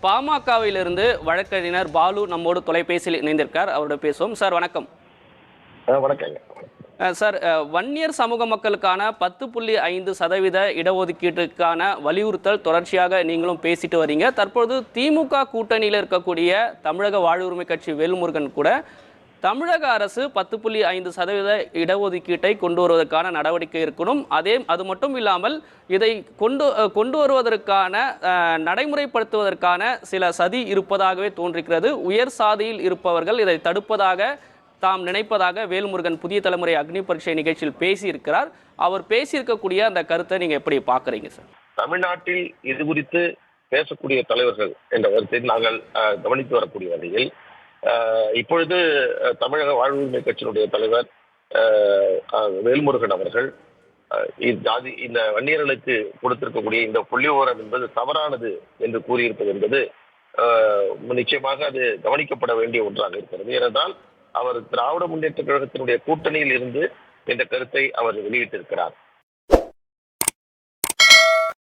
பாமகவிலிருந்து வழக்கறிஞர் பாலு நம்மோடு தொலைபேசியில் இணைந்திருக்கார். அவரோட பேசுவோம். சார் வணக்கம். வணக்கங்க. சார், வன்னியர் சமூக மக்களுக்கான 10.5% இடஒதுக்கீட்டுக்கான வலியுறுத்தல் தொடர்ச்சியாக நீங்களும் பேசிட்டு வரீங்க. தற்பொழுது திமுக கூட்டணியில் இருக்கக்கூடிய தமிழக வாழ்வுரிமை கட்சி வேல்முருகன் கூட தமிழக அரசு 10.5% இடஒதுக்கீட்டை கொண்டு வருவதற்கான நடவடிக்கை இருக்கணும். அது மட்டும் இல்லாமல் இதை கொண்டு வருவதற்கான நடைமுறைப்படுத்துவதற்கான சில சதி இருப்பதாகவே தோன்றுகிறது. உயர் சாதியில் இருப்பவர்கள் இதை தடுப்பதாக தாம் நினைப்பதாக வேல்முருகன் புதிய தலைமுறை அக்னி பரீட்சை நிகழ்ச்சியில் பேசியிருக்கிறார். அவர் பேசியிருக்கக்கூடிய அந்த கருத்தை நீங்க எப்படி பாக்குறீங்க சார்? தமிழ்நாட்டில் இது குறித்து பேசக்கூடிய தலைவர்கள் என்ற கருத்தில் நாங்கள் கவனித்து வரக்கூடிய வகையில் இப்பொழுது தமிழக வாழ்வுரிமை கட்சியினுடைய தலைவர் வேல்முருகன் அவர்கள் இந்த வன்னியர்களுக்கு கொடுத்திருக்கக்கூடிய இந்த புள்ளிவிவரம் என்பது தவறானது என்று கூறியிருப்பது என்பது நிச்சயமாக அது கவனிக்கப்பட வேண்டிய ஒன்றாக இருக்கிறது. ஏனென்றால் அவர் திராவிட முன்னேற்ற கழகத்தினுடைய கூட்டணியில் இருந்து இந்த கருத்தை அவர் வெளியிட்டிருக்கிறார்.